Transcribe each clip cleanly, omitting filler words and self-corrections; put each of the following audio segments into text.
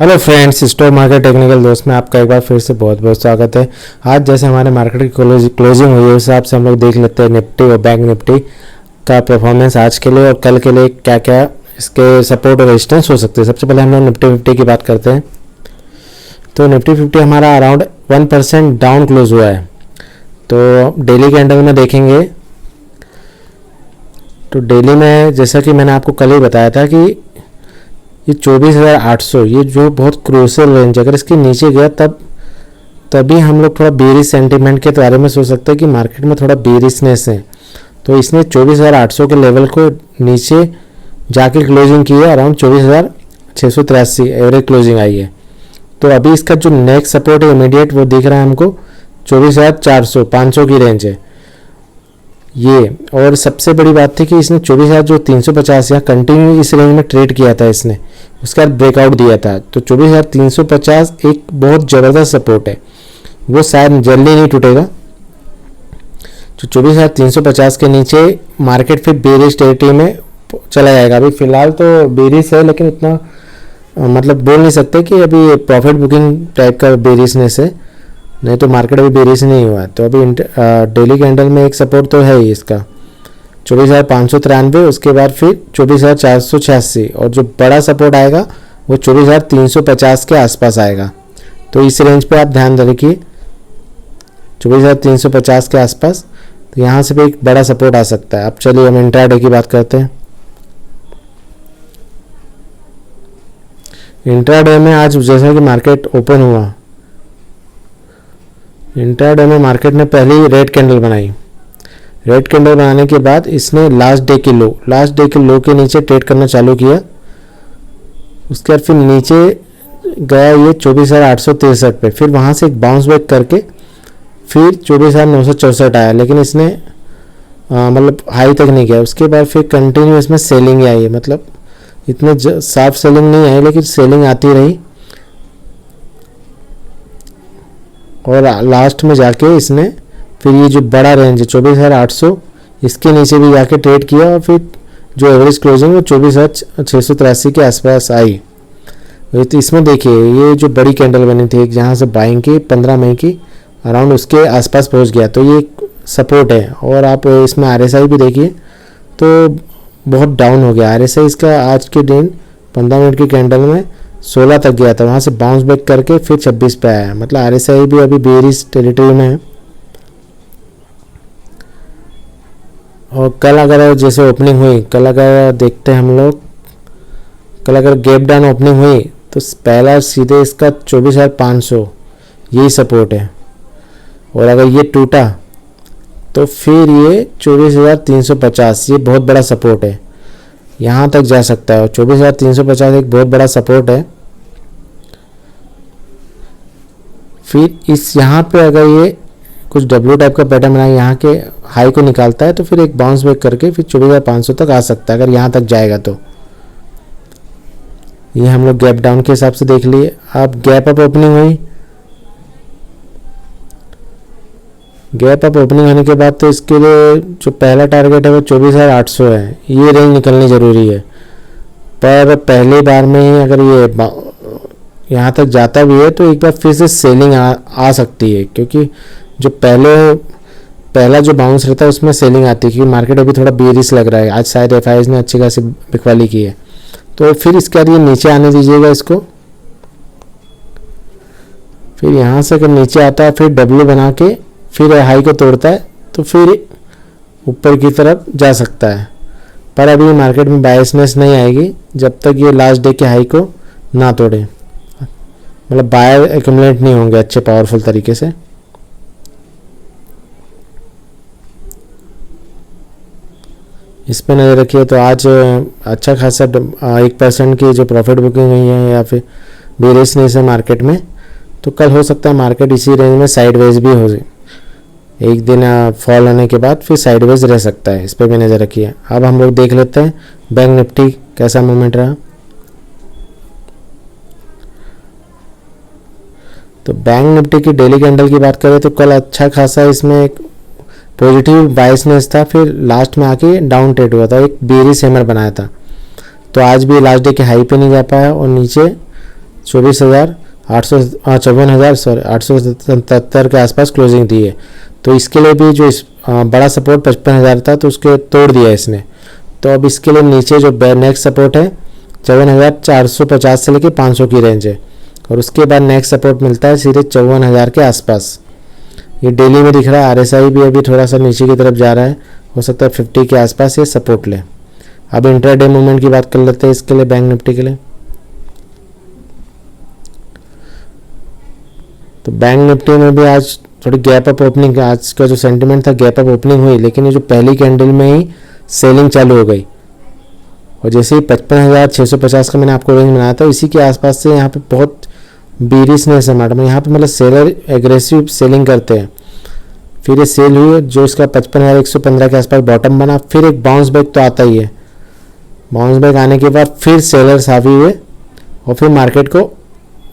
Hello friends, stock market technical दोस्त में आपका एक बार फिर से बहुत बहुत स्वागत है। आज जैसे हमारे मार्केट की क्लोजिंग हुई है उस हिसाब से हम लोग देख लेते हैं निफ्टी और बैंक निफ्टी का परफॉर्मेंस आज के लिए और कल के लिए क्या क्या इसके सपोर्ट और रेजिस्टेंस हो सकते हैं। सबसे पहले हम लोग निफ्टी 50 की बात करते हैं। तो निफ्टी 50 हमारा अराउंड 1% डाउन क्लोज हुआ है। तो डेली कैंडल में देखेंगे तो डेली में जैसा कि मैंने आपको कल ही बताया था कि ये 24,800 ये जो बहुत क्रूशियल रेंज, अगर इसके नीचे गया तभी हम लोग थोड़ा बेरिश सेंटीमेंट के बारे में सोच सकते हैं कि मार्केट में थोड़ा बेरिशनेस है। तो इसने 24,800 के लेवल को नीचे जाके क्लोजिंग की है, अराउंड 24,683 एवरेज क्लोजिंग आई है। तो अभी इसका जो नेक्स्ट सपोर्ट है इमीडिएट वो दिख रहा है हमको 24,400 500 की रेंज है ये। और सबसे बड़ी बात थी कि इसने 24,350 यहाँ कंटिन्यू इस रेंज में ट्रेड किया था इसने, उसके बाद ब्रेकआउट दिया था। तो 24,350 एक बहुत ज़बरदस्त सपोर्ट है, वो शायद जल्दी नहीं टूटेगा। तो 24,350 के नीचे मार्केट फिर बेरिश टेरिटरी में चला जाएगा। अभी फिलहाल तो बेरिश है, लेकिन इतना मतलब बोल नहीं सकते कि अभी प्रॉफिट बुकिंग टाइप का बेरिशनेस है, नहीं तो मार्केट अभी बेरिश नहीं हुआ है। तो अभी डेली कैंडल में एक सपोर्ट तो है ही इसका 24,593, उसके बाद फिर 24,486 और जो बड़ा सपोर्ट आएगा वो 24,350 के आसपास आएगा। तो इस रेंज पे आप ध्यान रखिए 24,350 के आसपास। तो यहाँ से भी एक बड़ा सपोर्ट आ सकता है। अब चलिए हम इंट्राडे की बात करते हैं। इंट्राडे में आज जैसा कि मार्केट ओपन हुआ, इंट्राडे में मार्केट ने पहले ही रेड कैंडल बनाई। रेड कैंडल बनाने के बाद इसने लास्ट डे के लो के नीचे ट्रेड करना चालू किया। उसके बाद फिर नीचे गया ये 24,863 पे, फिर वहाँ से एक बाउंस बैक करके फिर 24,964 आया, लेकिन इसने मतलब हाई तक नहीं गया। उसके बाद फिर कंटिन्यू इसमें सेलिंग आई है, मतलब इतने साफ सेलिंग नहीं आई लेकिन सेलिंग आती रही। और लास्ट में जाके इसने फिर ये जो बड़ा रेंज है 24,800 इसके नीचे भी जाके ट्रेड किया और फिर जो एवरेज क्लोजिंग वो 24,683 के आसपास आई। तो इसमें देखिए ये जो बड़ी कैंडल बनी थी एक, जहाँ से बाइंग की 15 मई की अराउंड उसके आसपास पहुँच गया, तो ये सपोर्ट है। और आप इसमें RSI भी देखिए तो बहुत डाउन हो गया RSI इसका आज के दिन 15 मिनट की कैंडल में 16 तक गया था, वहाँ से बाउंस बैक करके फिर 26 पे आया। मतलब RSI भी अभी बेरिश टेरिटरी में है। और कल अगर जैसे ओपनिंग हुई, कल अगर देखते हैं हम लोग, कल अगर गैप डाउन ओपनिंग हुई तो पहला सीधे इसका 24,500 यही सपोर्ट है। और अगर ये टूटा तो फिर ये 24,350 ये बहुत बड़ा सपोर्ट है, यहाँ तक जा सकता है। और 24,350 एक बहुत बड़ा सपोर्ट है। फिर इस यहाँ पे अगर ये कुछ डब्ल्यू टाइप का पैटर्न बनाए, यहाँ के हाई को निकालता है तो फिर एक बाउंस बैक करके फिर 24,500 तक आ सकता है अगर यहाँ तक जाएगा। तो ये हम लोग गैप डाउन के हिसाब से देख लिए। अब गैप अप ओपनिंग हुई, गैप अप ओपनिंग होने के बाद तो इसके लिए जो पहला टारगेट है वो 24,800 है, ये रेंज निकलनी ज़रूरी है। पर पहली बार में ही अगर ये यहाँ तक जाता भी है तो एक बार फिर से सेलिंग आ सकती है, क्योंकि जो पहला जो बाउंस रहता है उसमें सेलिंग आती है, क्योंकि मार्केट अभी थोड़ा बेरिश लग रहा है। आज शायद FIs ने अच्छी खासी बिकवाली की है। तो फिर इसके बाद ये नीचे आने दीजिएगा इसको। फिर यहाँ से अगर नीचे आता है फिर डब्ल्यू बना के फिर हाई को तोड़ता है तो फिर ऊपर की तरफ जा सकता है। पर अभी मार्केट में बायसनेस नहीं आएगी जब तक ये लास्ट डे के हाई को ना तोड़े, मतलब बायर एक्यूमुलेट नहीं होंगे अच्छे पावरफुल तरीके से। इस पे नज़र रखिए। तो आज अच्छा खासा 1% की जो प्रॉफिट बुकिंग हुई है या फिर बेरिशनेस है मार्केट में, तो कल हो सकता है मार्केट इसी रेंज में साइडवेज भी हो जाए। एक दिन फॉल होने के बाद फिर साइडवेज रह सकता है, इस पर भी नज़र रखिए। अब हम लोग देख लेते हैं बैंक निफ्टी कैसा मूवमेंट रहा। तो बैंक निफ्टी की डेली कैंडल की बात करें तो कल अच्छा खासा इसमें एक पॉजिटिव बायसनेस था, फिर लास्ट में आके डाउन ट्रेड हुआ था, एक बेरिश हैमर बनाया था। तो आज भी लास्ट डे के हाई पे नहीं जा पाया और नीचे 54,877 के आसपास क्लोजिंग दी है। तो इसके लिए भी जो बड़ा सपोर्ट 55,000 था तो उसके तोड़ दिया इसने। तो अब इसके लिए नीचे जो नेक्स्ट सपोर्ट है 54,450 से लेकर 500 की रेंज है, और उसके बाद नेक्स्ट सपोर्ट मिलता है सीधे 54,000 के आसपास। ये डेली में दिख रहा है। RSI भी अभी थोड़ा सा नीचे की तरफ जा रहा है, हो सकता है 50 के आसपास ये सपोर्ट ले। अब इंट्राडे मूवमेंट की बात कर लेते हैं इसके लिए, बैंक निफ्टी के लिए। तो बैंक निफ्टी में भी आज थोड़ी गैप अप ओपनिंग, आज का जो सेंटिमेंट था गैप अप ओपनिंग हुई, लेकिन ये जो पहली कैंडल में ही सेलिंग चालू हो गई, और जैसे ही 55,650 का मैंने आपको रेंज बनाया था, इसी के आसपास से यहाँ पे बहुत बीरिशनेस है मार्केट में। यहाँ पे मतलब सेलर एग्रेसिव सेलिंग करते हैं। फिर ये सेल हुई, जो इसका 55,115 के आसपास बॉटम बना, फिर एक बाउंस बैक तो आता ही है। बाउंस बैक आने के बाद फिर सेलर्स हावी हुए और फिर मार्केट को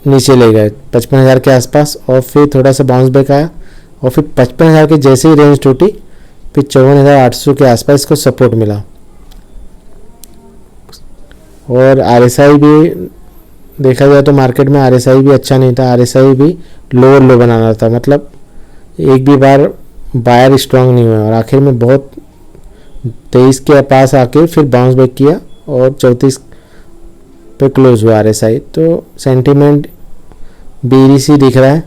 नीचे ले गए 55,000 के आसपास, और फिर थोड़ा सा बाउंस बैक आया, और फिर 55,000 के जैसे ही रेंज टूटी, फिर 54,800 के आसपास इसको सपोर्ट मिला। और RSI भी देखा जाए तो मार्केट में RSI भी अच्छा नहीं था। RSI भी लोअर लो बनाना था, मतलब एक भी बार बायर स्ट्रांग नहीं हुआ, और आखिर में बहुत 23 के पास आके फिर बाउंस बैक किया और 34 पे क्लोज हुआ RSI। तो सेंटीमेंट बीरिश दिख रहा है।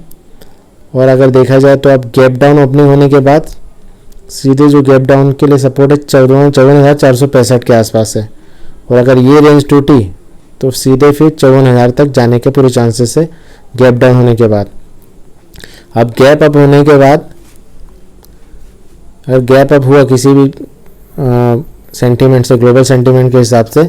और अगर देखा जाए तो अब गैप डाउन ओपनिंग होने के बाद सीधे जो गैप डाउन के लिए सपोर्ट है 54,465 के आसपास है, और अगर ये रेंज टूटी तो सीधे फिर 54,000 तक जाने के पूरे चांसेस है गैप डाउन होने के बाद। अब गैप अप होने के बाद, अगर गैप अप हुआ किसी भी सेंटीमेंट से, ग्लोबल सेंटीमेंट के हिसाब से,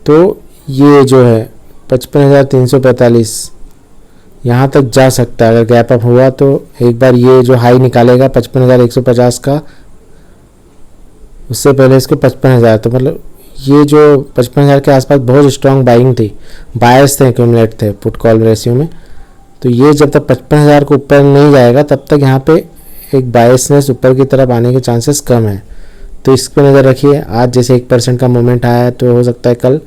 तो ये जो है 55,345 यहाँ तक जा सकता है। अगर गैप अप हुआ तो एक बार ये जो हाई निकालेगा 55,150 का, उससे पहले इसको 55,000, तो मतलब ये जो 55,000 के आसपास बहुत स्ट्रॉन्ग बाइंग थी, बायर्स थे, एक्यूमुलेट थे पुट कॉल रेशियो में। तो ये जब तक 55,000 को ऊपर नहीं जाएगा तब तक यहाँ पे एक बायसनेस ऊपर की तरफ आने के चांसेस कम है। तो इस पर नज़र रखिए। आज जैसे 1% का मूवमेंट आया है, तो हो सकता है कल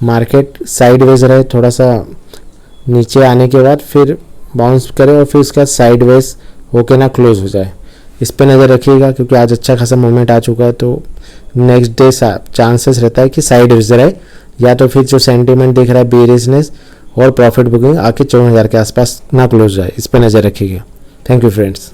मार्केट साइडवेज रहे, थोड़ा सा नीचे आने के बाद फिर बाउंस करे और फिर उसका साइडवेज होके ना क्लोज हो जाए। इस पे नज़र रखिएगा, क्योंकि आज अच्छा खासा मूवमेंट आ चुका है। तो नेक्स्ट डे चांसेस रहता है कि साइडवेज रहे, या तो फिर जो सेंटीमेंट दिख रहा है बेरिशनेस और प्रॉफिट बुकिंग आके 54,000 के आसपास ना क्लोज जाए। इस पे नज़र रखिएगा। Thank you friends.